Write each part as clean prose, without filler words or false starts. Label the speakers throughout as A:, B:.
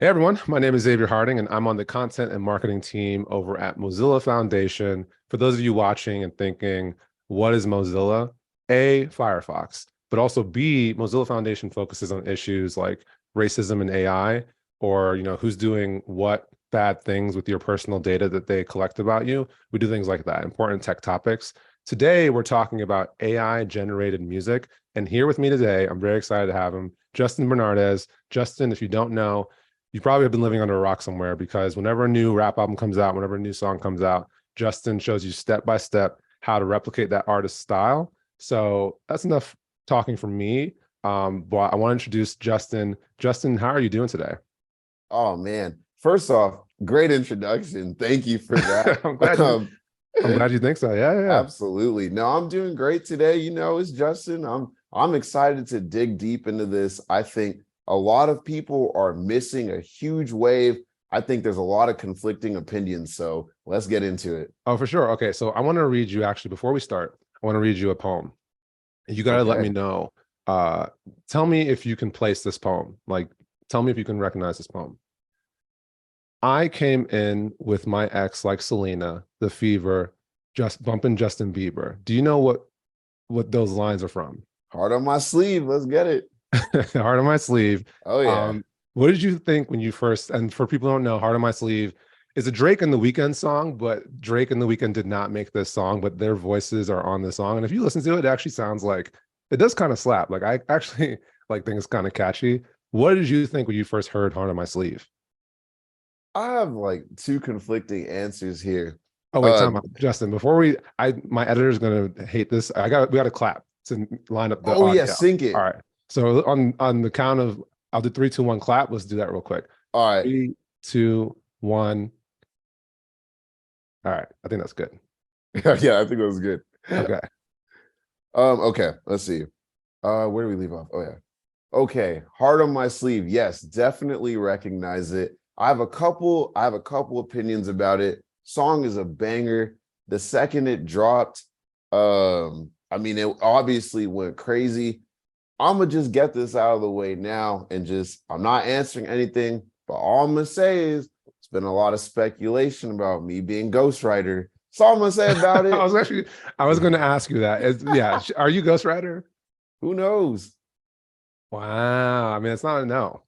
A: Hey everyone, my name is Xavier Harding, and I'm on the content and marketing team over at Mozilla Foundation. For those of you watching and thinking, what is Mozilla? A, Firefox, but also B, Mozilla Foundation focuses on issues like racism and AI, or who's doing what bad things with your personal data that they collect about you. We do things like that, important tech topics. Today, we're talking about AI generated music. And here with me today, I'm very excited to have him, Justin Bernardez. Justin, if you don't know, you probably have been living under a rock somewhere because whenever a new rap album comes out, whenever a new song comes out, Justin shows you step by step how to replicate that artist's style. So that's enough talking from me. But I want to introduce Justin. Justin, how are you doing today?
B: Oh man. First off, great introduction. Thank you for that.
A: I'm glad you.
B: Um,
A: I'm glad you think so. Yeah, yeah, yeah.
B: Absolutely. No, I'm doing great today. It's Justin. I'm excited to dig deep into this. I think a lot of people are missing a huge wave. I think there's a lot of conflicting opinions. So let's get into it.
A: Oh, for sure. Okay, so I want to read you actually before we start. I want to read you a poem. You got to let me
B: Okay.
A: know. Uh, Tell me if you can place this poem. Like, tell me if you can recognize this poem. I came in with my ex like Selena, the fever, just bumping Justin Bieber. Do you know what those lines are from?
B: Heart on my sleeve. Let's get it.
A: Heart on my sleeve.
B: Oh yeah.
A: What did you think when you first? And for people who don't know, Heart on my sleeve is a Drake and The Weeknd song, but Drake and The Weeknd did not make this song, but their voices are on the song. And if you listen to it, it actually sounds like it does kind of slap. Like I actually like think it's kind of catchy. What did you think when you first heard Heart on my sleeve?
B: I have like two conflicting answers here.
A: Oh wait,
B: Uh
A: time out, Justin. Before my editor's gonna hate this. We got to clap to line up the
B: oh yeah,
A: audio.
B: sync
A: All
B: it.
A: right. So on the count of, I'll do three, two, one, clap. Let's do that real quick.
B: All right.
A: Three, two, one. All right. I think that's good.
B: Yeah, I think that was good.
A: Okay.
B: Okay, let's see. Where do we leave off? Oh yeah. Okay, heart on my sleeve. Yes, definitely recognize it. I have a couple opinions about it. Song is a banger. The second it dropped, I mean it obviously went crazy. I'm gonna just get this out of the way now and just I'm not answering anything, but all I'm gonna say is it's been a lot of speculation about me being ghostwriter. That's all I'm gonna say about
A: I
B: it.
A: was actually I was going to ask you that. Yeah. Are you Ghost Rider?
B: Who knows?
A: Wow. I mean, it's not a no.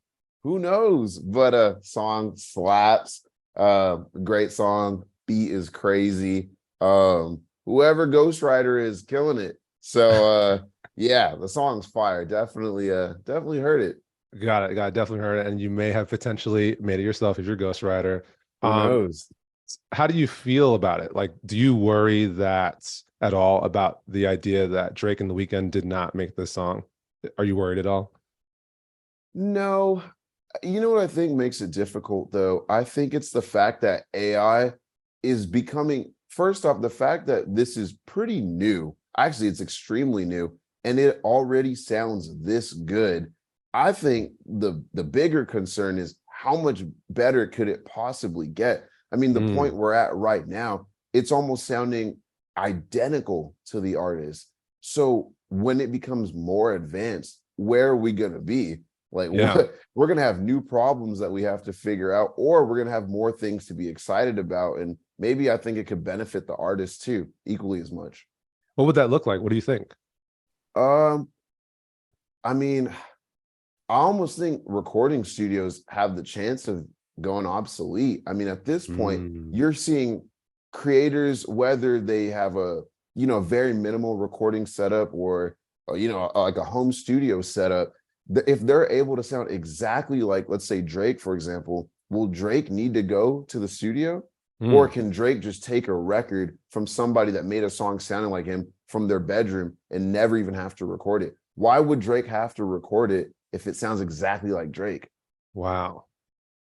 B: Who knows? But song slaps. Great song. Beat is crazy. Whoever Ghostwriter is killing it. So yeah, the song's fire. Definitely heard it.
A: Got it. Got it. Definitely heard it. And you may have potentially made it yourself if you're Ghost Rider.
B: Who
A: Um,
B: knows?
A: how do you feel about it? Like, do you worry that at all about the idea that Drake and The Weeknd did not make this song? Are you worried at all?
B: No. You know what I think makes it difficult though? I think it's the fact that AI is becoming, first off, the fact that this is pretty new. Actually, it's extremely new and it already sounds this good. I think the bigger concern is how much better could it possibly get? I mean, the
A: Mm,
B: point we're at right now, it's almost sounding identical to the artist. So when it becomes more advanced, where are we going to be? Like,
A: yeah.
B: what, we're going to have new problems that we have to figure out, or we're going to have more things to be excited about. And maybe I think it could benefit the artist too, equally as much.
A: What would that look like? What do you think?
B: Um, I mean, I almost think recording studios have the chance of going obsolete. I mean, at this point,
A: Mm,
B: you're seeing creators, whether they have a, very minimal recording setup or, like a home studio setup, if they're able to sound exactly like, let's say Drake, for example, will Drake need to go to the studio? Or
A: mm.
B: can Drake just take a record from somebody that made a song sounding like him from their bedroom and never even have to record it? Why would Drake have to record it if it sounds exactly like Drake?
A: Wow.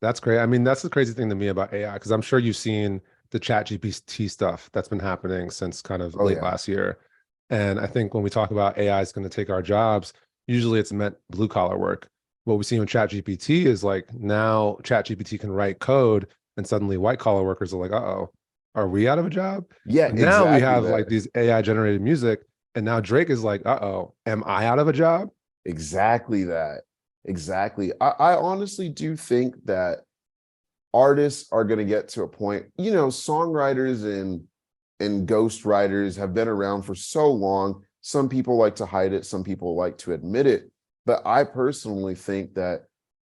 A: That's great. I mean, that's the crazy thing to me about AI, because I'm sure you've seen the chat GPT stuff that's been happening since kind of
B: Oh
A: late
B: yeah.
A: last year. And I think when we talk about AI is going to take our jobs, usually it's meant blue collar work. What we see with chat GPT is like now chat GPT can write code and suddenly white collar workers are like, uh-oh, are we out of a job?
B: Yeah,
A: But now we
B: exactly
A: have like
B: that.
A: these AI generated music. And now Drake is like, uh-oh, am I out of a job?
B: Exactly that. Exactly. I honestly do think that artists are going to get to a point, songwriters and ghost writers have been around for so long. Some people like to hide it, some people like to admit it. But I personally think that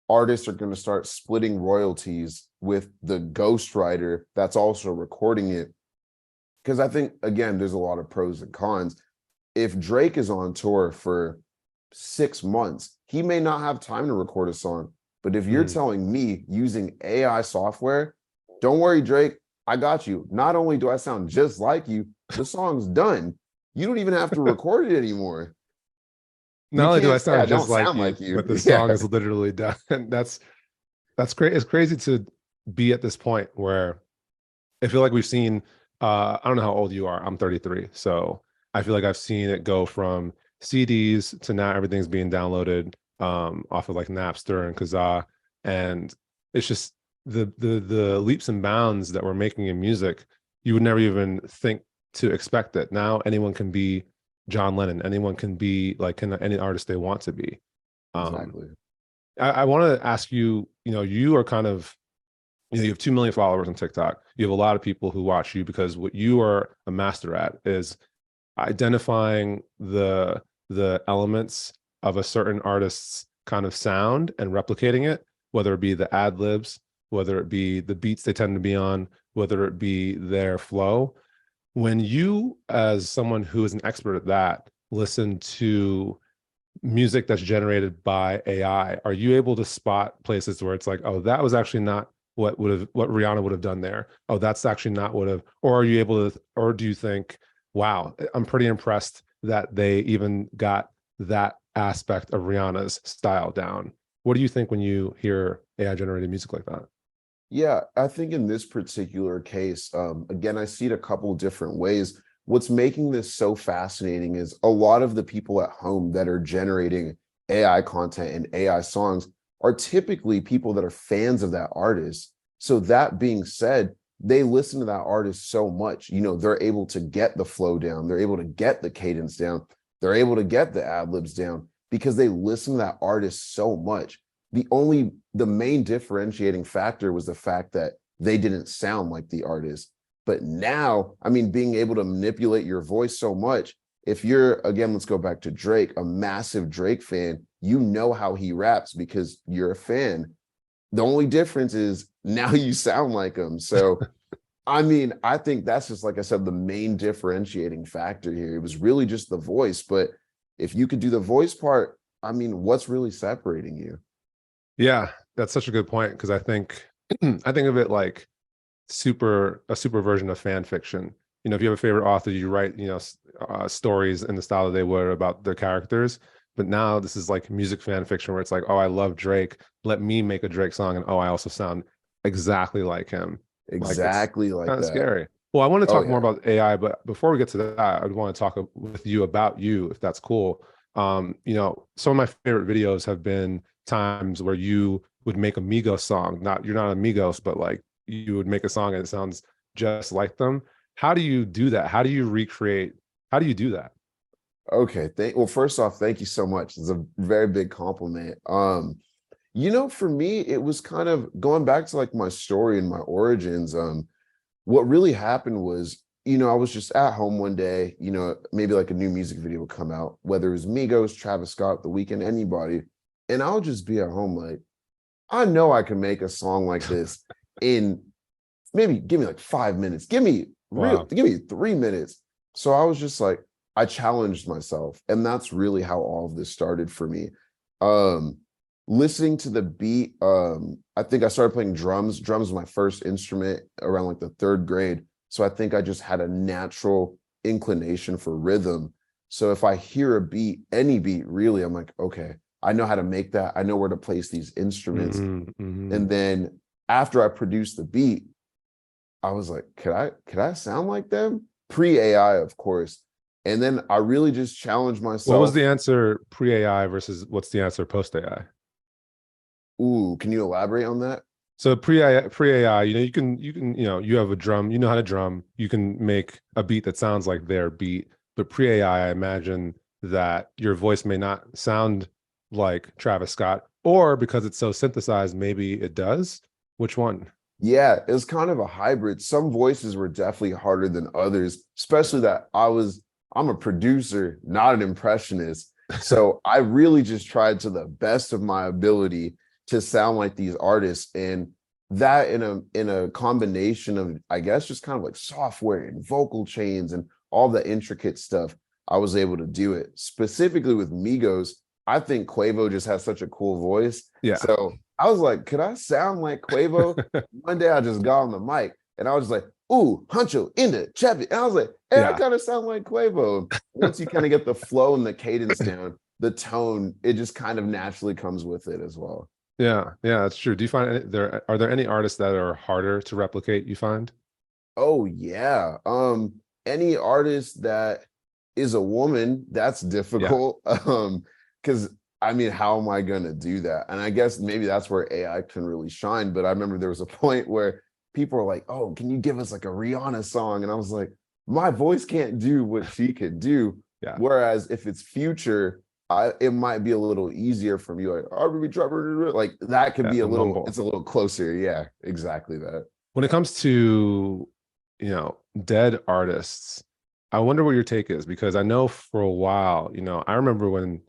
B: artists are going to start splitting royalties with the ghostwriter that's also recording it. Because I think, again, there's a lot of pros and cons. If Drake is on tour for 6 months, he may not have time to record a song. But if you're telling me using AI software, don't worry, Drake, I got you. Not only do I sound just like you, the song's done. You don't even have to record it anymore.
A: Not
B: You
A: only do I
B: can't say I
A: sound
B: don't
A: just like
B: sound
A: you,
B: like you.
A: but the
B: Yeah,
A: song is literally done. That's great. It's crazy to be at this point where I feel like we've seen I don't know how old you are. I'm 33. So I feel like I've seen it go from CDs to now everything's being downloaded off of like Napster and Kazaa. And it's just the leaps and bounds that we're making in music, you would never even think to expect it. Now anyone can be John Lennon, anyone can be like any artist they want to be. Um,
B: exactly.
A: I want to ask you, you are kind of, you have 2 million followers on TikTok. You have a lot of people who watch you because what you are a master at is identifying the elements of a certain artist's kind of sound and replicating it, whether it be the ad libs, whether it be the beats they tend to be on, whether it be their flow. When you, as someone who is an expert at that, listen to music that's generated by AI, are you able to spot places where it's like, oh, that was actually not what Rihanna would have done there? Oh, that's actually not what have, or are you able to, or do you think, wow, I'm pretty impressed that they even got that aspect of Rihanna's style down? What do you think when you hear AI generated music like that?
B: Yeah, I think in this particular case, again, I see it a couple different ways. What's making this so fascinating is a lot of the people at home that are generating AI content and AI songs are typically people that are fans of that artist. So that being said, they listen to that artist so much, they're able to get the flow down, they're able to get the cadence down, they're able to get the ad libs down because they listen to that artist so much. The main differentiating factor was the fact that they didn't sound like the artist. But now, I mean, being able to manipulate your voice so much, if you're, again, let's go back to Drake, a massive Drake fan, you know how he raps because you're a fan. The only difference is now you sound like him. So, I mean, I think that's just, like I said, the main differentiating factor here. It was really just the voice. But if you could do the voice part, I mean, what's really separating you?
A: Yeah, that's such a good point because I think I think of it like a super version of fan fiction. If you have a favorite author, you write, stories in the style that they would about their characters. But now this is like music fan fiction where it's like, oh, I love Drake. Let me make a Drake song, and oh, I also sound exactly like him. Like it's
B: Exactly like
A: kind of
B: that.
A: scary. Well, I want to
B: Oh,
A: talk more
B: yeah.
A: about AI, but before we get to that, I would want to talk with you about you, if that's cool. Some of my favorite videos have been times where you would make a Migos song. Not you're not a Migos, but like you would make a song and it sounds just like them. How do you do that? How do you recreate? How do you do that?
B: Okay. Well, first off, thank you so much. It's a very big compliment. For me, it was kind of going back to like my story and my origins. What really happened was, I was just at home one day, maybe like a new music video would come out, whether it was Migos, Travis Scott, The Weeknd, anybody. And I'll just be at home like, I know I can make a song like this in maybe give me like 5 minutes.
A: Wow.
B: Give me 3 minutes. So I was just like, I challenged myself. And that's really how all of this started for me. Um, Listening to the beat, I think I started playing drums. Drums was my first instrument around like the third grade. So I think I just had a natural inclination for rhythm. So if I hear a beat, any beat really, I'm like, okay, I know how to make that. I know where to place these instruments.
A: Mm-hmm.
B: And then after I produced the beat, I was like, could I sound like them? Pre-AI, of course. And then I really just challenged
A: What was
B: myself.
A: the answer pre-AI versus what's the answer post-AI?
B: Ooh, can you elaborate on that?
A: So pre-AI, you have a drum, you know how to drum, you can make a beat that sounds like their beat. But pre-AI, I imagine that your voice may not sound like Travis Scott, Or because it's so synthesized, maybe it does. Which one?
B: Yeah, it was kind of a hybrid. Some voices were definitely harder than others,
A: Yeah.
B: especially that I'm a producer, not an impressionist. So I really just tried to the best of my ability to sound like these artists. And that in a combination of, I guess, just kind of like software and vocal chains and all the intricate stuff, I was able to do it. Specifically with Migos, I think Quavo just has such a cool voice.
A: Yeah.
B: So I was like, could I sound like Quavo? One day I just got on the mic and I was just like, ooh, Huncho, in the Chevy. And I was like, hey, I
A: Yeah.
B: kind of sound like Quavo. Once you kind of get the flow and the cadence down, the tone, it just kind of naturally comes with it as well.
A: Yeah. Yeah, that's true. Do you find are there any artists that are harder to replicate, you find?
B: Oh yeah. Any artist that is a woman, that's
A: Yeah.
B: difficult. Because I mean, how am I gonna do that? And I guess maybe that's where AI can really shine. But I remember there was a point where people were like, "Oh, can you give us like a Rihanna song?" And I was like, "My voice can't do what she could do."
A: Yeah.
B: Whereas if it's Future, it might be a little easier for me. Like, "RB Trevor," like that could
A: Yeah.
B: be a
A: The
B: little.
A: mumble.
B: It's a little closer. Yeah, exactly that.
A: When it comes to, dead artists, I wonder what your take is because I know for a while, I remember when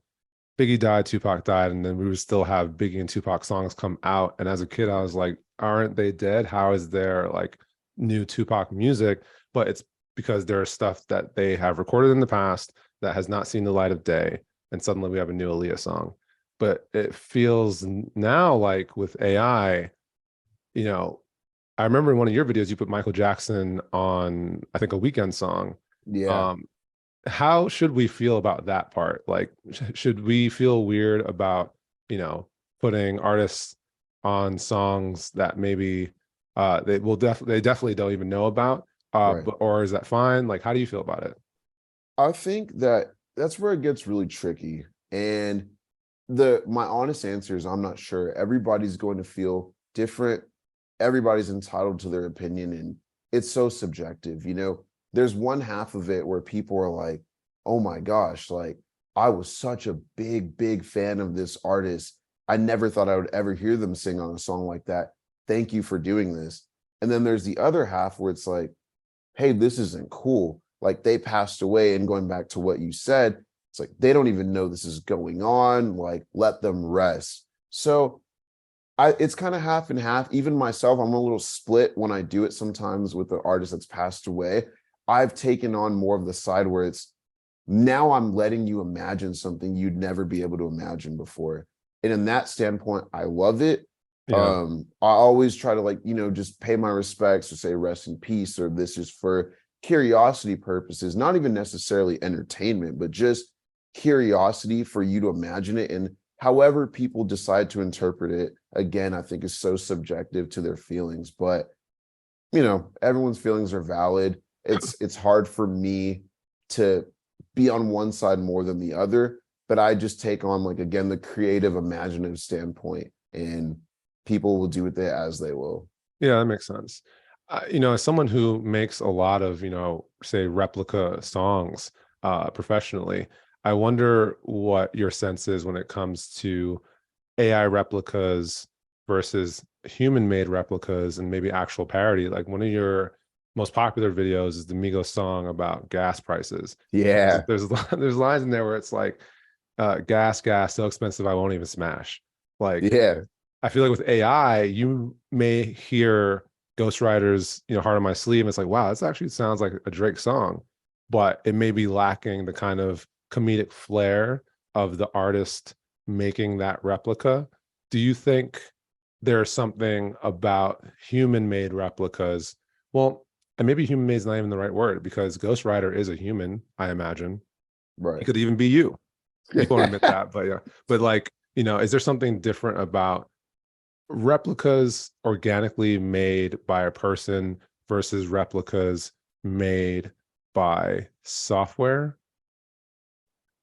A: Biggie died, Tupac died, and then we would still have Biggie and Tupac songs come out. And as a kid, I was like, aren't they dead? How is there like new Tupac music? But it's because there is stuff that they have recorded in the past that has not seen the light of day. And suddenly we have a new Aaliyah song. But it feels now like with AI, you know, I remember in one of your videos, you put Michael Jackson on, I think, a Weekend song.
B: Yeah.
A: Um, how should we feel about that part? Like, should we feel weird about, putting artists on songs that maybe they definitely don't even know about?
B: Right.
A: But or is that fine? Like, how do you feel about it?
B: I think that that's where it gets really tricky. And the my honest answer is I'm not sure. Everybody's going to feel different. Everybody's entitled to their opinion and it's so subjective, There's one half of it where people are like, "Oh my gosh, like I was such a big fan of this artist. I never thought I would ever hear them sing on a song like that. Thank you for doing this." And then there's the other half where it's like, hey, this isn't cool. Like they passed away, and going back to what you said, it's like they don't even know this is going on. Like, let them rest. So it's kind of half and half. Even myself, I'm a little split when I do it sometimes with the artist that's passed away. I've taken on more of the side where it's now I'm letting you imagine something you'd never be able to imagine before. And in that standpoint, I love it.
A: Yeah.
B: I always try to just pay my respects or say rest in peace, or this is for curiosity purposes, not even necessarily entertainment, but just curiosity for you to imagine it. And however people decide to interpret it, again, I think is so subjective to their feelings. But everyone's feelings are valid. It's hard for me to be on one side more than the other, but I just take on, like, again, the creative imaginative standpoint, and people will do with it as they will.
A: Yeah, that makes sense. As someone who makes a lot of, say replica songs professionally, I wonder what your sense is when it comes to AI replicas versus human-made replicas and maybe actual parody. Like one of your most popular videos is the Migos song about gas prices.
B: Yeah.
A: There's lines in there where it's like, gas, so expensive I won't even smash. Like
B: Yeah.
A: I feel like with AI, you may hear Ghostwriter's, Heart on My Sleeve. And it's like, wow, this actually sounds like a Drake song, but it may be lacking the kind of comedic flair of the artist making that replica. Do you think there's something about human made replicas? Well, and maybe human made is not even the right word because Ghostwriter is a human, I imagine. It
B: Right.
A: could even be you. You won't admit that, but yeah. But like, is there something different about replicas organically made by a person versus replicas made by software?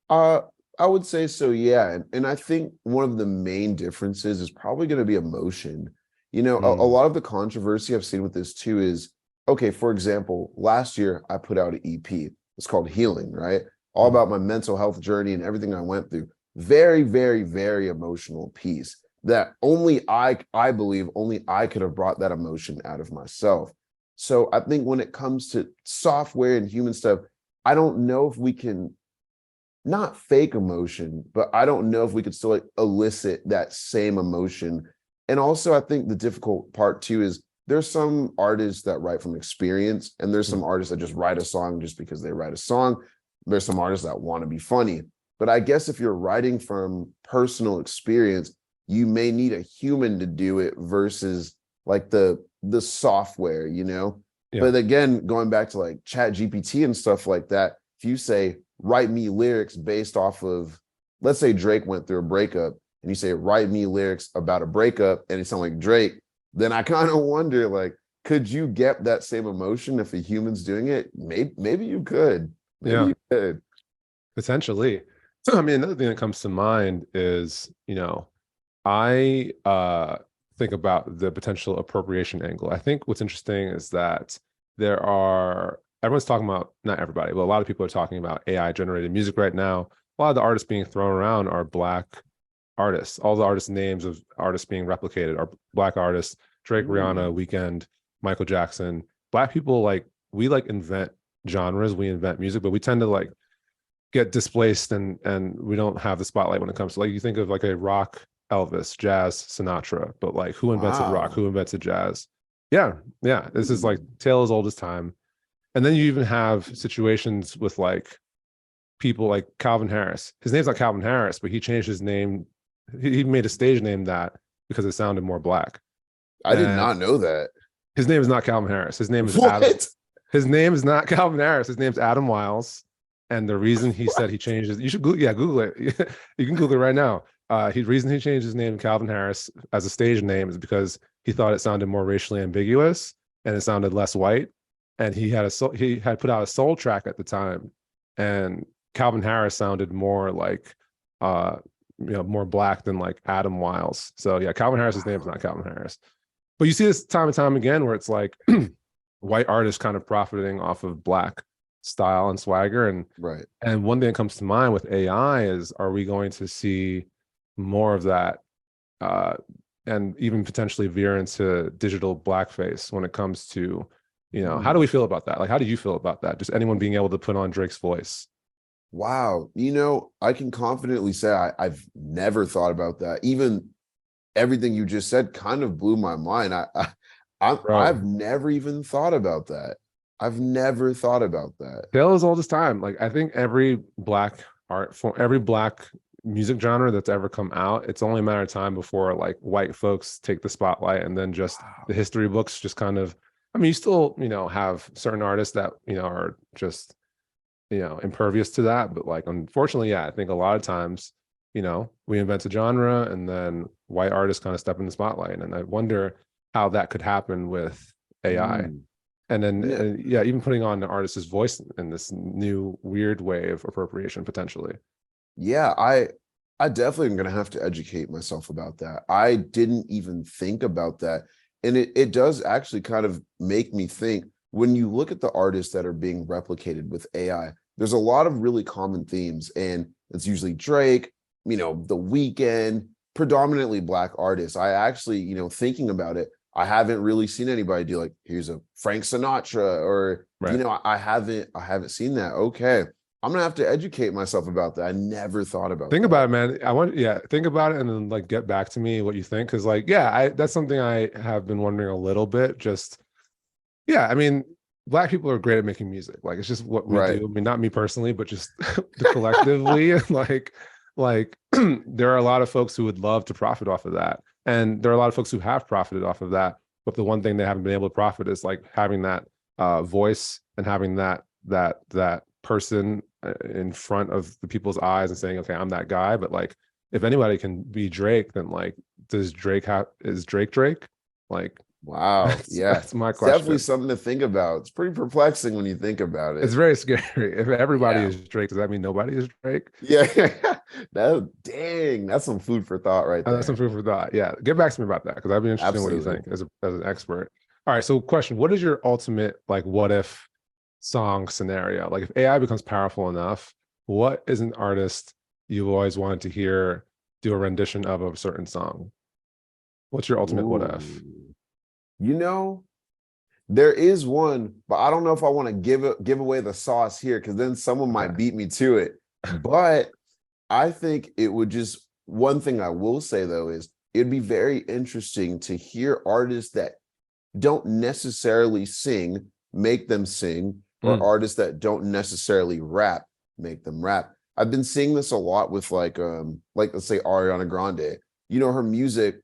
B: Uh, I would say so, yeah. And I think one of the main differences is probably going to be emotion. A
A: Mm,
B: lot of the controversy I've seen with this too is, okay, for example, last year I put out an EP. It's called Healing, right? All
A: mhm.
B: about my mental health journey and everything I went through. very, very, very emotional piece that only I believe only I could have brought that emotion out of myself. So I think when it comes to software and human stuff, I don't know if we can not fake emotion, but I don't know if we could still like elicit that same emotion. And also, I think the difficult part too is there's some artists that write from experience, and there's some artists that just write a song just because they write a song. There's some artists that want to be funny. But I guess if you're writing from personal experience, you may need a human to do it versus like the software, you know?
A: Yeah.
B: But again, going back to like Chat GPT and stuff like that, if you say, write me lyrics based off of, let's say Drake went through a breakup, and you say, write me lyrics about a breakup, and it sounds like Drake, then I kind of wonder, like, could you get that same emotion if a human's doing it? Maybe you could. Maybe you could.
A: Potentially. I mean, another thing that comes to mind is, I think about the potential appropriation angle. I think what's interesting is that everyone's talking about, not everybody, but a lot of people are talking about AI generated music right now. A lot of the artists being thrown around are Black artists. All the artist names of artists being replicated are Black artists: Drake, Rihanna, Weeknd, Michael Jackson. Black people, like, we like invent genres, we invent music, but we tend to like get displaced, and we don't have the spotlight when it comes to, like, you think of like a rock Elvis, jazz Sinatra, but like, who invented rock? Who invented jazz? Yeah. This is like tale as old as time. And then you even have situations with like people like Calvin Harris. His name's not Calvin Harris, but he changed his name. He made a stage name that because it sounded more Black.
B: I did not know that.
A: His name is not Calvin Harris. His name is
B: what?
A: Adam. His name is not Calvin Harris. His name's Adam Wiles. And the reason he said he changed his, you should Google it. You can Google it right now. The reason he changed his name to Calvin Harris as a stage name is because he thought it sounded more racially ambiguous and it sounded less white. And he had put out a soul track at the time, and Calvin Harris sounded more like more Black than like Adam Wiles. So yeah, Calvin Harris's name is not Calvin Harris. But you see this time and time again where it's like white artists kind of profiting off of Black style and swagger. And
B: right.
A: And one thing that comes to mind with AI is, are we going to see more of that, and even potentially veer into digital blackface when it comes to, how do we feel about that? Like, how do you feel about that? Just anyone being able to put on Drake's voice?
B: Wow. I can confidently say I've never thought about that. Even everything you just said kind of blew my mind. I've never even thought about that. I've never thought about that.
A: Tale as old as time. Like, I think every Black art form, every Black music genre that's ever come out, it's only a matter of time before like white folks take the spotlight, and then just the history books just kind of, I mean, you still, have certain artists that, are just, impervious to that. But like, unfortunately, yeah, I think a lot of times, we invent a genre and then white artists kind of step in the spotlight. And I wonder how that could happen with AI. And then, even putting on the artist's voice in this new weird way of appropriation, potentially.
B: Yeah, I definitely am going to have to educate myself about that. I didn't even think about that. And it does actually kind of make me think, when you look at the artists that are being replicated with AI, there's a lot of really common themes. And it's usually Drake, The Weeknd, predominantly Black artists. I actually, thinking about it, I haven't really seen anybody do like, here's a Frank Sinatra, or,
A: right.
B: I haven't seen that. Okay. I'm gonna have to educate myself about that. I never thought about
A: Think
B: that.
A: about it, man. Think about it and then like get back to me what you think. Cause like, that's something I have been wondering a little bit. Just, I mean, Black people are great at making music. Like, it's just what we do. I mean, not me personally, but just collectively. like there are a lot of folks who would love to profit off of that. And there are a lot of folks who have profited off of that. But the one thing they haven't been able to profit is like having that voice and having that person in front of the people's eyes and saying, okay, I'm that guy. But like, if anybody can be Drake, then like, is Drake like,
B: wow.
A: That's my question.
B: Definitely something to think about. It's pretty perplexing when you think about it.
A: It's very scary. If everybody is Drake, does that mean nobody is Drake?
B: Yeah. That's some food for thought right there.
A: That's some food for thought. Yeah. Get back to me about that, because I'd be interested in what you think as an expert. All right. So question, what is your ultimate like what if song scenario? Like, if AI becomes powerful enough, what is an artist you always wanted to do a rendition of a certain song? What's your ultimate what if?
B: Ooh. You know, there is one, but I don't know if I want to give away the sauce here because then someone might
A: Okay.
B: beat me to it. But I think it would just one thing I will say though is it'd be very interesting to hear artists that don't necessarily sing, make them sing, or
A: Mm,
B: artists that don't necessarily rap, make them rap. I've been seeing this a lot with like let's say Ariana Grande. You know, her music,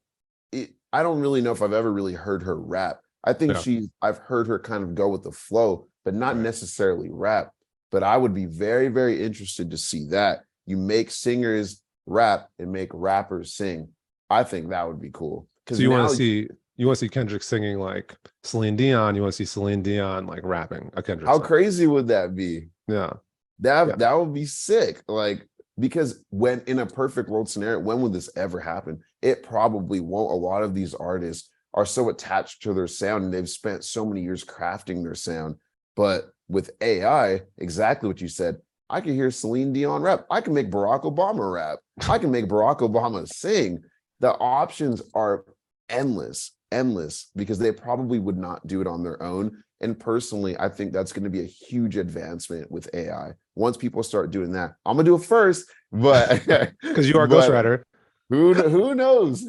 B: I don't really know if I've ever really heard her rap. I think
A: yeah.
B: I've heard her kind of go with the flow, but not
A: Right.
B: necessarily rap. But I would be very, very interested to see that. You make singers rap and make rappers sing. I think that would be cool. Because
A: So you want
B: now,
A: to see Kendrick singing like Celine Dion. You want to see Celine Dion like rapping a Kendrick
B: how
A: song.
B: crazy would that be?
A: Yeah. Yeah.
B: That would be sick. Like, because when in a perfect world scenario, when would this ever happen? It probably won't. A lot of these artists are so attached to their sound and they've spent so many years crafting their sound. But with AI, exactly what you said, I can hear Celine Dion rap. I can make Barack Obama rap. I can make Barack Obama sing. The options are endless, endless, because they probably would not do it on their own. And personally, I think that's going to be a huge advancement with AI. Once people start doing that, I'm gonna do it first, but
A: Because you are a
B: but
A: ghostwriter.
B: who knows?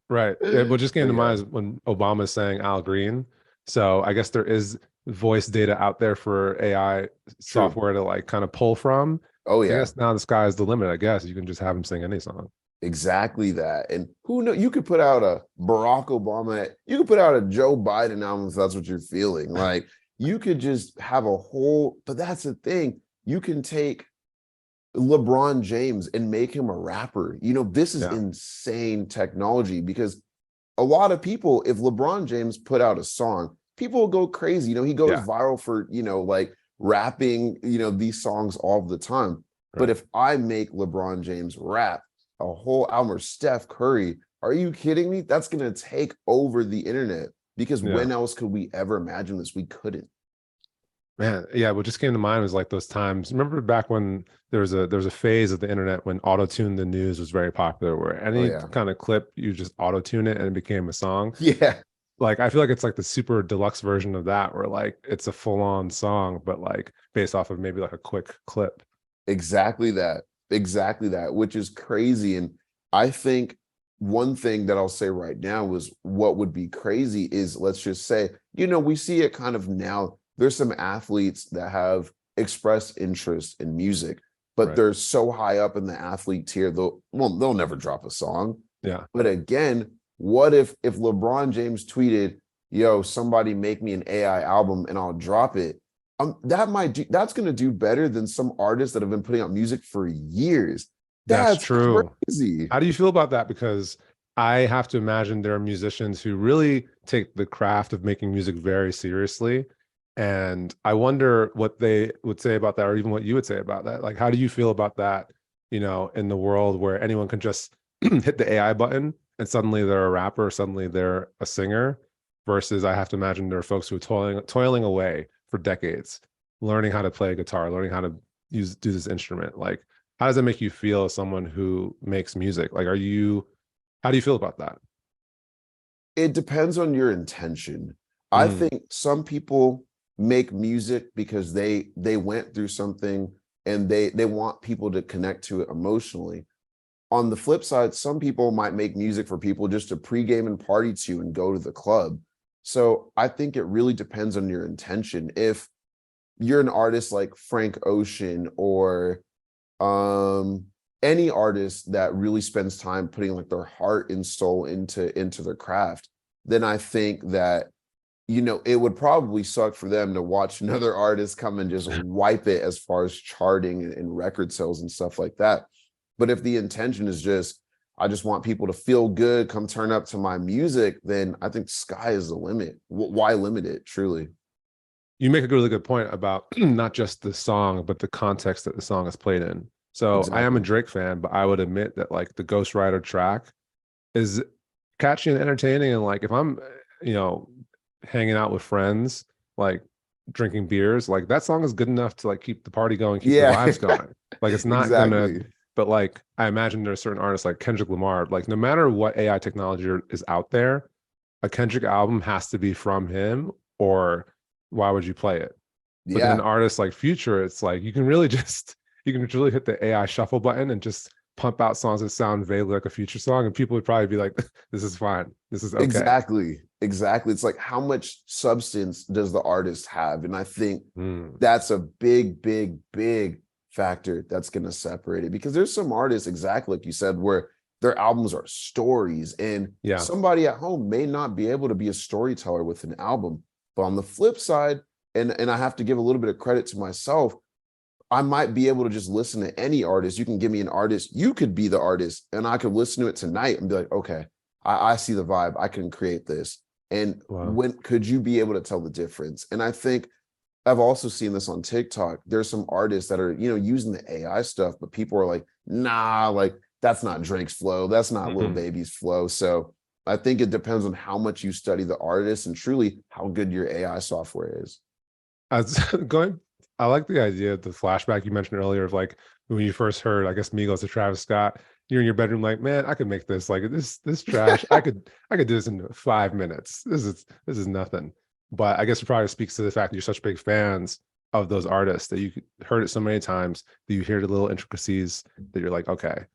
A: Right. Yeah, what just came
B: But
A: to
B: yeah,
A: mind is when Obama's saying Al Green. So I guess there is voice data out there for AI
B: true.
A: software to like kind of pull from.
B: Oh
A: I
B: yeah,
A: guess now the sky is the limit. I guess you can just have him sing any song.
B: exactly that. And who know? You could put out a Barack Obama. You could put out a Joe Biden album if that's what you're feeling. Like you could just have a whole. But that's the thing. You can take LeBron James and make him a rapper. You know, this is
A: Yeah.
B: insane technology because a lot of people, if LeBron James put out a song, people will go crazy. You know, he goes
A: Yeah.
B: viral for, like rapping, these songs all the time. But
A: Right.
B: if I make LeBron James rap a whole album, or Steph Curry, are you kidding me? That's going to take over the internet because
A: Yeah.
B: when else could we ever imagine this? We couldn't.
A: Man, yeah, what just came to mind was like those times. Remember back when there was a phase of the internet when auto-tune the news was very popular, where
B: Oh,
A: any
B: yeah.
A: kind of clip you just auto-tune it and it became a song.
B: Yeah.
A: Like I feel like it's like the super deluxe version of that, where like it's a full-on song, but like based off of maybe like a quick clip.
B: Exactly that. Exactly that, which is crazy. And I think one thing that I'll say right now is what would be crazy is let's just say, we see it kind of now. There's some athletes that have expressed interest in music, but
A: Right.
B: they're so high up in the athlete tier, they'll never drop a song.
A: Yeah.
B: But again, what if LeBron James tweeted, yo, somebody make me an AI album and I'll drop it? That's going to do better than some artists that have been putting out music for years.
A: That's
B: That's
A: true.
B: crazy.
A: How do you feel about that? Because I have to imagine there are musicians who really take the craft of making music very seriously. And I wonder what they would say about that, or even what you would say about that. Like, how do you feel about that, in the world where anyone can just hit the AI button and suddenly they're a rapper, suddenly they're a singer, versus I have to imagine there are folks who are toiling away for decades, learning how to play a guitar, learning how to do this instrument. Like, how does that make you feel as someone who makes music? Like, how do you feel about that?
B: It depends on your intention. I
A: Mm,
B: think some people make music because they went through something and they want people to connect to it emotionally. On the flip side, some people might make music for people just to pregame and party to and go to the club. So I think it really depends on your intention. If you're an artist like Frank Ocean or um any artist that really spends time putting like their heart and soul into their craft, then I think that it would probably suck for them to watch another artist come and just wipe it as far as charting and record sales and stuff like that. But if the intention is just, I just want people to feel good, come turn up to my music, then I think sky is the limit. Why limit it, truly?
A: you make a really good point about not just the song, but the context that the song is played in. So I am a
B: Exactly.
A: Drake fan, but I would admit that like the Ghost Rider track is catchy and entertaining. And like if I'm, you know, hanging out with friends, like drinking beers, like that song is good enough to like keep the party going, keep the
B: Yeah.
A: vibes going. Like it's not gonna,
B: Exactly.
A: but like I imagine there are certain artists like Kendrick Lamar, like no matter what AI technology is out there, a Kendrick album has to be from him, or why would you play it? But then
B: Yeah,
A: artists like Future, it's like you can really just you can really hit the AI shuffle button and just pump out songs that sound vaguely like a Future song, and people would probably be like, "This is fine. This is okay."
B: exactly. Exactly. It's like how much substance does the artist have? And I think
A: Mm,
B: that's a big, big, big factor that's going to separate it, because there's some artists, exactly like you said, where their albums are stories, and
A: yeah.
B: somebody at home may not be able to be a storyteller with an album. But on the flip side, and I have to give a little bit of credit to myself, I might be able to just listen to any artist. You can give me an artist, you could be the artist, and I could listen to it tonight and be like, okay, I see the vibe. I can create this. And
A: Wow.
B: when could you be able to tell the difference? And I think I've also seen this on TikTok. There's some artists that are, using the AI stuff, but people are like, nah, like that's not Drake's flow. That's not Lil
A: Mm-mm.
B: Baby's flow. So I think it depends on how much you study the artist and truly how good your AI software is.
A: As going, I like the idea of the flashback you mentioned earlier of like when you first heard, I guess Migos to Travis Scott. You're in your bedroom, like, man, I could make this like this trash. I could do this in 5 minutes. This is nothing. But I guess it probably speaks to the fact that you're such big fans of those artists that you heard it so many times that you hear the little intricacies that you're like, okay,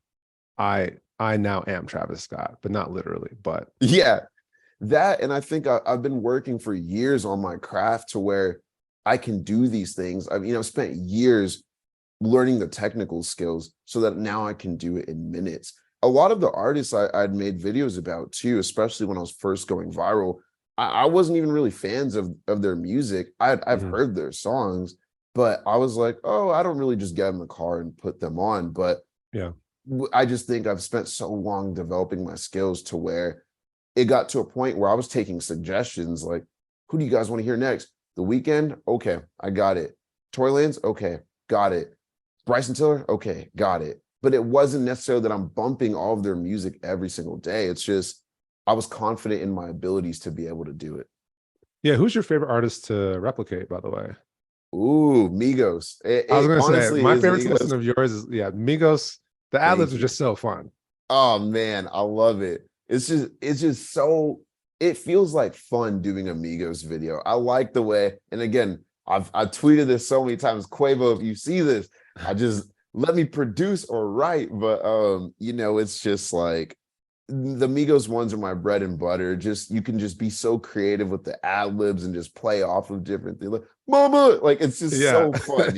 A: I now am Travis Scott, but not literally. But
B: Yeah, that, and I think I've been working for years on my craft to where I can do these things. I've spent years learning the technical skills so that now I can do it in minutes. A lot of the artists I'd made videos about too, especially when I was first going viral, I wasn't even really fans of their music. I've
A: mhm,
B: heard their songs, but I was like, oh, I don't really just get in the car and put them on. But
A: yeah.
B: I just think I've spent so long developing my skills to where it got to a point where I was taking suggestions like, who do you guys want to hear next? The Weeknd? Okay, I got it. Tory Lanez? Okay, got it. Bryson Tiller? Okay, got it. But it wasn't necessarily that I'm bumping all of their music every single day. It's just I was confident in my abilities to be able to do it.
A: Yeah, who's your favorite artist to replicate, by the way?
B: Ooh, Migos. It,
A: I was
B: it
A: gonna say
B: honestly
A: my
B: is
A: favorite to
B: Migos.
A: listen of yours is yeah, Migos. The ad libs
B: Thank
A: are
B: you.
A: just so fun.
B: Oh man, I love it. It's just so, it feels like fun doing a Migos video. I like the way, and again, I tweeted this so many times. Quavo, if you see this, I just let me produce or write. But it's just like the Migos ones are my bread and butter. Just you can just be so creative with the ad libs and just play off of different things. Like, mama, like it's just
A: Yeah,
B: so fun,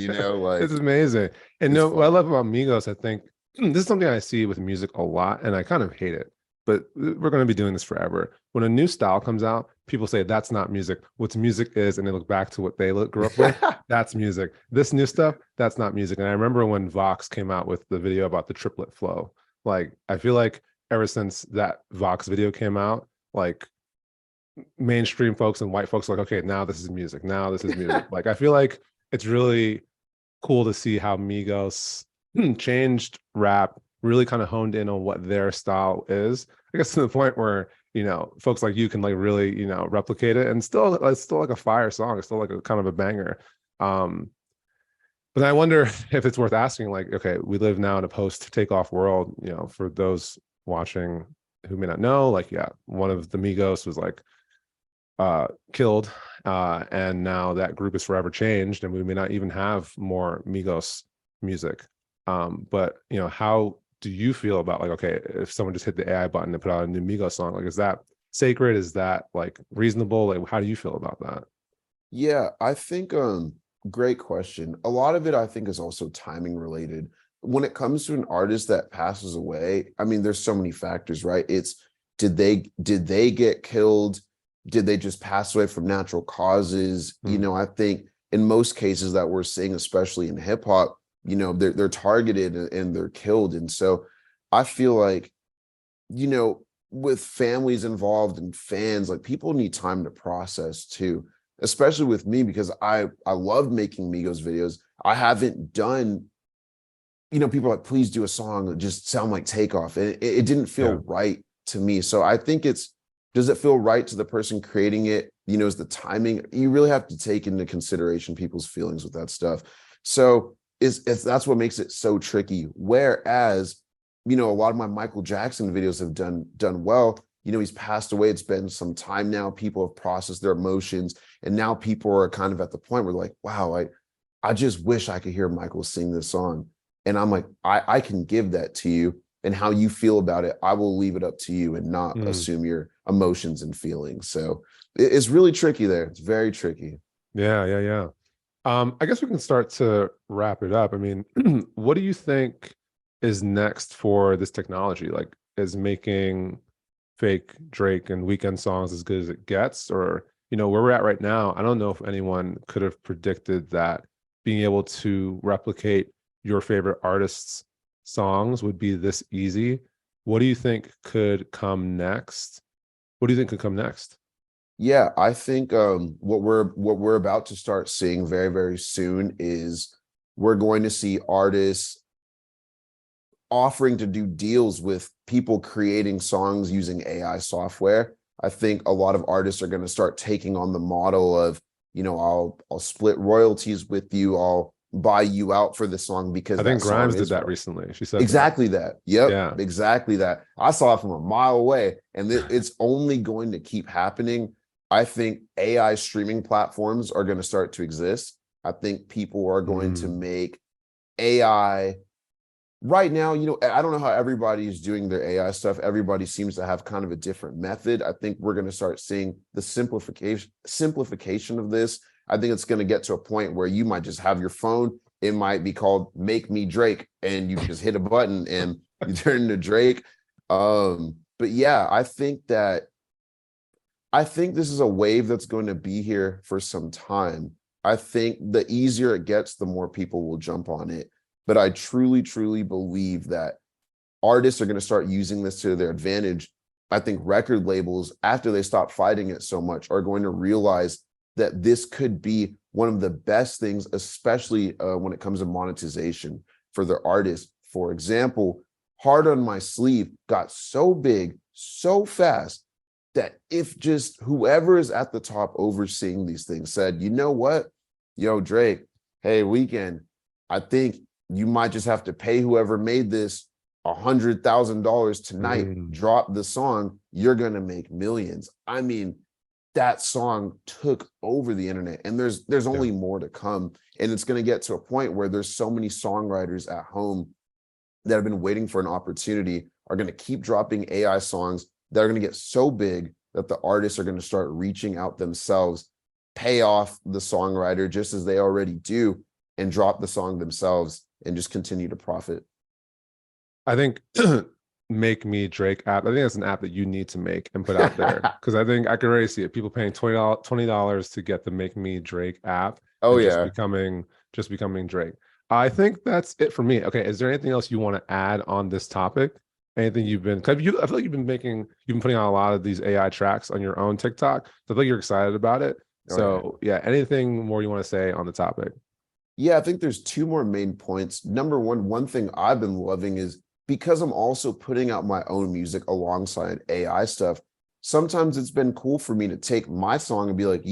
A: it's
B: like
A: amazing. And
B: it's
A: no, what I
B: fun.
A: love about Migos, I think this is something I see with music a lot, and I kind of hate it. But we're going to be doing this forever. When a new style comes out, people say that's not music. What's music is, and they look back to what they grew up with. That's music. This new stuff, that's not music. And I remember when Vox came out with the video about the triplet flow. Like, I feel like ever since that Vox video came out, like mainstream folks and white folks are like, okay, now this is music. Now this is music. Like, I feel like it's really cool to see how Migos changed rap, really kind of honed in on what their style is. I guess to the point where folks like you can like really replicate it, and still it's still like a fire song. It's still like a kind of a banger. Um, but I wonder if it's worth asking. Like, okay, we live now in a post takeoff world. For those watching who may not know, like, yeah, one of the Migos was like killed, and now that group is forever changed, and we may not even have more Migos music. But how do you feel about like, okay, if someone just hit the AI button and put out a new Migos song, like, is that sacred? Is that like reasonable? Like, how do you feel about that?
B: Yeah, I think great question. A lot of it I think is also timing related. When it comes to an artist that passes away, I mean there's so many factors, right? It's did they get killed? Did they just pass away from natural causes?
A: Hmm.
B: I think in most cases that we're seeing, especially in hip hop, they're targeted and they're killed. And so I feel like, you know, with families involved and fans, like people need time to process too, especially with me because I loved making Migos videos. I haven't done, people are like, please do a song that just sound like Takeoff. And it didn't feel
A: Yeah.
B: right to me. So I think does it feel right to the person creating it? Is the timing, you really have to take into consideration people's feelings with that stuff. So that's what makes it so tricky. Whereas, a lot of my Michael Jackson videos have done well. He's passed away. It's been some time now. People have processed their emotions, and now people are kind of at the point where like, wow, I just wish I could hear Michael sing this song. And I'm like, I can give that to you, and how you feel about it, I will leave it up to you and not assume your emotions and feelings. So it's really tricky there. It's very tricky.
A: Yeah. I guess we can start to wrap it up. I mean, what do you think is next for this technology? Like, is making fake Drake and Weeknd songs as good as it gets? Or, where we're at right now, I don't know if anyone could have predicted that being able to replicate your favorite artist's songs would be this easy. What do you think could come next? What do you think could come next?
B: Yeah, I think what we're about to start seeing very, very soon is we're going to see artists offering to do deals with people creating songs using AI software. I think a lot of artists are going to start taking on the model of, I'll split royalties with you, I'll buy you out for the song because
A: I
B: that
A: think
B: song
A: Grimes did
B: is
A: that recently. She said
B: exactly that. Yep,
A: Yeah.
B: exactly that. I saw it from a mile away, and it's only going to keep happening. I think AI streaming platforms are going to start to exist. I think people are going to make AI right now. I don't know how everybody is doing their AI stuff. Everybody seems to have kind of a different method. I think we're going to start seeing the simplification of this. I think it's going to get to a point where you might just have your phone. It might be called Make Me Drake, and you just hit a button and you turn into Drake. But yeah, I think this is a wave that's going to be here for some time. I think the easier it gets, the more people will jump on it. But I truly, truly believe that artists are going to start using this to their advantage. I think record labels, after they stop fighting it so much, are going to realize that this could be one of the best things, especially when it comes to monetization for their artists. For example, Hard on My Sleeve got so big so fast that if just whoever is at the top overseeing these things said, you know what, yo, Drake, hey, Weeknd, I think you might just have to pay whoever made this $100,000 tonight, drop the song, you're going to make millions. I mean, that song took over the internet, and there's only more to come. And it's going to get to a point where there's so many songwriters at home that have been waiting for an opportunity are going to keep dropping AI songs that are going to get so big that the artists are going to start reaching out themselves, pay off the songwriter just as they already do, and drop the song themselves and just continue to profit.
A: I think Make Me Drake app. I think that's an app that you need to make and put out there, because I think I can already see it. People paying $20 to get the Make Me Drake app.
B: Oh
A: and
B: yeah.
A: just becoming Drake. I think that's it for me. Okay, is there anything else you want to add on this topic? Anything I feel like you've been putting out a lot of these AI tracks on your own TikTok. So I feel like you're excited about it. So yeah, anything more you want to say on the topic?
B: Yeah, I think there's two more main points. Number one thing I've been loving is, because I'm also putting out my own music alongside AI stuff, sometimes it's been cool for me to take my song and be like,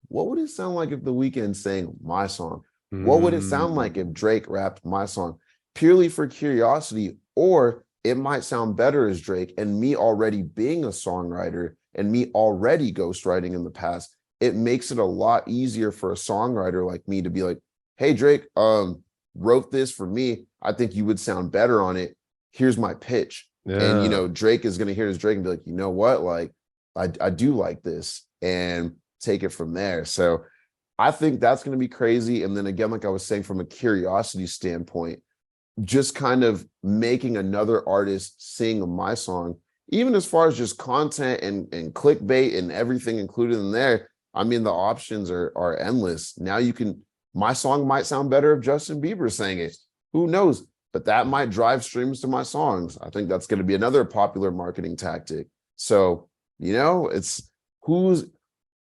B: what would it sound like if The Weeknd sang my song? What would it sound like if Drake rapped my song? Purely for curiosity, or it might sound better as Drake, and me already being a songwriter and me already ghostwriting in the past, it makes it a lot easier for a songwriter like me to be like, hey, Drake, wrote this for me. I think you would sound better on it. Here's my pitch.
A: Yeah.
B: And, Drake is going to hear his Drake and be like, you know what? Like, I do like this, and take it from there. So I think that's going to be crazy. And then again, like I was saying, from a curiosity standpoint, just kind of making another artist sing my song, even as far as just content and clickbait and everything included in there. I mean, the options are endless. Now my song might sound better if Justin Bieber sang it. Who knows? But that might drive streams to my songs. I think that's going to be another popular marketing tactic. So,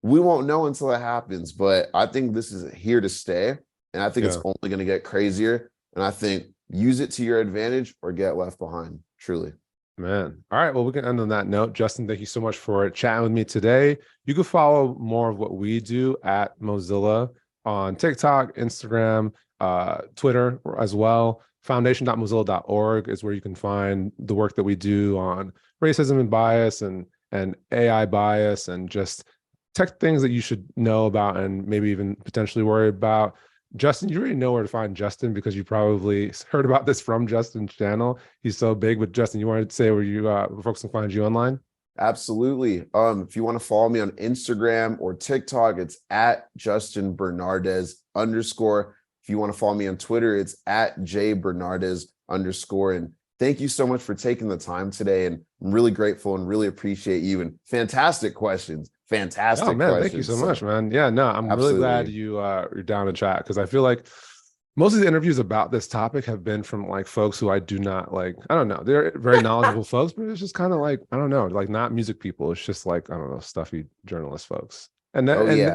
B: we won't know until it happens, but I think this is here to stay. And I think it's only going to get crazier. And I think use it to your advantage or get left behind, truly.
A: Man. All right. Well, we can end on that note. Justin, thank you so much for chatting with me today. You can follow more of what we do at Mozilla on TikTok, Instagram, Twitter as well. Foundation.mozilla.org is where you can find the work that we do on racism and bias and AI bias and just tech things that you should know about and maybe even potentially worry about. Justin, you already know where to find Justin because you probably heard about this from Justin's channel. He's so big. But Justin, you wanted to say where folks can find you online?
B: Absolutely. If you want to follow me on Instagram or TikTok, it's at Justin Bernardez _. If you want to follow me on Twitter, it's at jbernardez _. And thank you so much for taking the time today. And I'm really grateful and really appreciate you. And fantastic questions. Fantastic.
A: Oh man,
B: questions.
A: thank you so much, man. Yeah, no, I'm really glad you're down to chat because I feel like most of the interviews about this topic have been from like folks who I do not like. I don't know. They're very knowledgeable folks, but it's just kind of like, I don't know, like not music people. It's just like, I don't know, stuffy journalist folks. And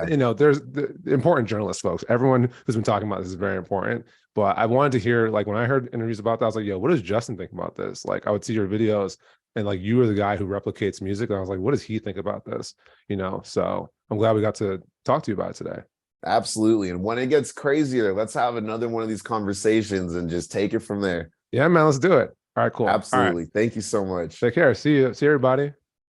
A: you know, there's the important journalist folks. Everyone who's been talking about this is very important. But I wanted to hear, like, when I heard interviews about that, I was like, yo, what does Justin think about this? Like, I would see your videos and like you were the guy who replicates music. And I was like, what does he think about this? You know, so I'm glad we got to talk to you about it today.
B: Absolutely. And when it gets crazier, let's have another one of these conversations and just take it from there.
A: Yeah, man, let's do it. All right, cool.
B: Absolutely.
A: Right.
B: Thank you so much.
A: Take care. See you. See everybody.